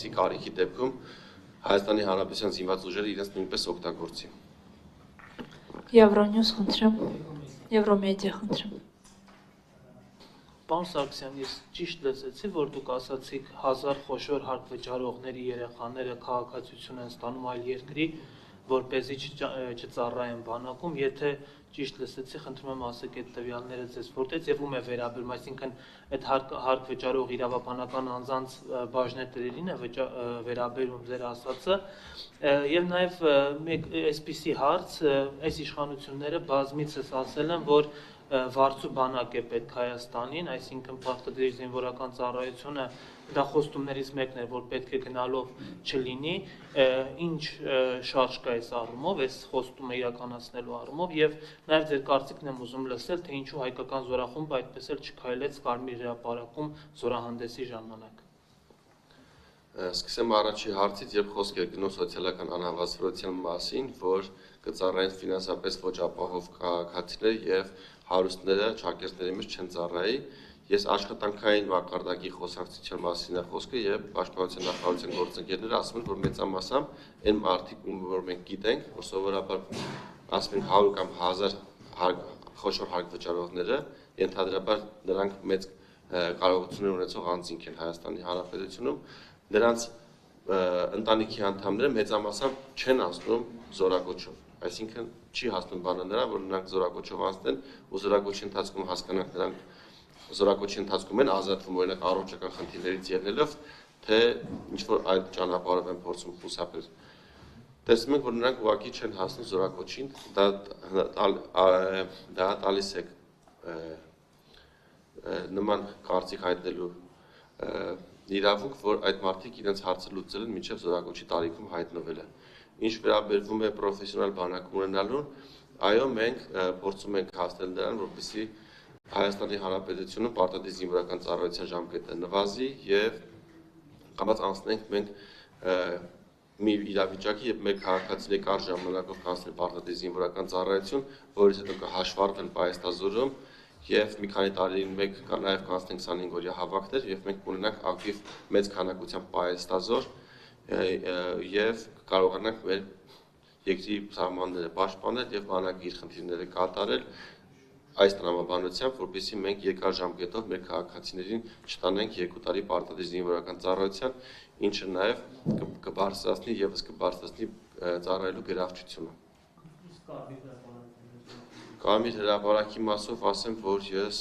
որպեսզի կարիքի դեպքում Հայաստանի Հանրապետության զինված ուժերը իրենց նույնպես օգտագործի։ Եվրոնյուզ խնդրեմ, Եվրոմեդիա խնդրեմ։ Պարոն Սարգսյան, ես ճիշտ լսեցի, որ դուք ասացիք 1000 խոշոր հարկվճարողների երեխաները քաղաքացիություն են ստանում այլ երկրի, որպեսզի չծառայեն բանակում, եթե ճիշտ լսեցի, խնդրում եմ ասեք այդ տվյալները ձեզ որտեղից եւ ում է վերաբերում, այսինքն այդ հարկվճարող իրավաբանական անձանց բաժնետերերին է վերաբերում ձեր ասածը, եւ նաեւ մեկ այսպիսի հարց, այս իշխանությունները բազմիցս ասել են, որ վարձու բանակ է պետք Հայաստանին, այսինքն պարտադիր զինվորական ծառայությունը դա խոստումներից մեկն է, որ պետք է գնալով չլինի, ինչ շարժ կա այս առումով, այս խոստումը իրականացնելու առումով եւ նաեւ ձեր կարծիքն եմ ուզում լսել, թե ինչու հայկական զորախումբը այդպես էլ չքայլեց Կարմիր հրապարակում զորահանդեսի ժամանակ։ Սկսեմ առաջի հարցից, երբ խոսք է գնում սոցիալական անհավասարության մասին, որ կծառայեն ֆինանսապես ոչ ապահով քաղաքացիներ եւ հարուստները ճակերտների մեջ չեն ծառայի, ես աշխատանքային մակարդակի խոսակցության մասին է խոսքը եւ պաշտպանության նախարարության գործընկերները ասում են, որ մեծամասամբ այն մարդիկ, որ մենք գիտենք, որ սովորաբար ասում են 100 կամ 1000 խոշոր հարկվճարողները, ենթադրաբար նրանք մեծ կարողություններ ունեցող անձինք են Հայաստանի Հանրապետությունում, նրանց ընտանիքի անդամները մեծամասամբ չեն անցնում զորակոչով, այսինքն չի հասնում բանը նրան, որ նրանք զորակոչով անցնեն ու զորակոչի ընթացքում հասկանանք նրանք զորակոչի ընթացքում են ազատվում օրինակ առողջական խնդիրներից ելնելով, թե ինչ որ այլ ճանապարհով են փորձում խուսափել։ Տեսնում ենք, որ նրանք ուղղակի չեն հասնում զորակոչին, դա տալիս է նման կարծիք հայտնելու իրավունք, որ այդ մարդիկ իրենց հարցը լուծել են մինչև զորակոչի տարիքում հայտնվելը։ Ինչ վերաբերվում է պրոֆեսիոնալ բանակ ունենալուն, այո, մենք փորձում ենք հասնել նրան, որպեսզի Հայաստանի Հանրապետությունում պարտադիր զինվորական ծառայության ժամկետը նվազի եւ կամաց անցնենք մենք մի իրավիճակի, երբ մեր քաղաքացիները կարճ ժամանակով կանցնեն պարտադիր զինվորական ծառայություն, որից հետո կհաշվարկվեն պայեստազորում եւ մի քանի տարիին մեկ նաեւ կանցնենք 25 օրյա հավաքներ եւ մենք կունենանք ակտիվ մեծ քանակությամբ պայեստազոր եւ կարողանանք մեր երկրի սահմանները պաշտպանել եւ բանակի իր խնդիրները կատարել այս տրամաբանությամբ, որպեսզի մենք երկար ժամկետով մեր քաղաքացիներին չտանենք 2 տարի պարտադիր զինվորական ծառայության, ինչը նաեւ կբարձրացնի եւս կբարձրացնի ծառայելու գրավչությունը։ Կարմիր հրապարակի մասով ասեմ, որ ես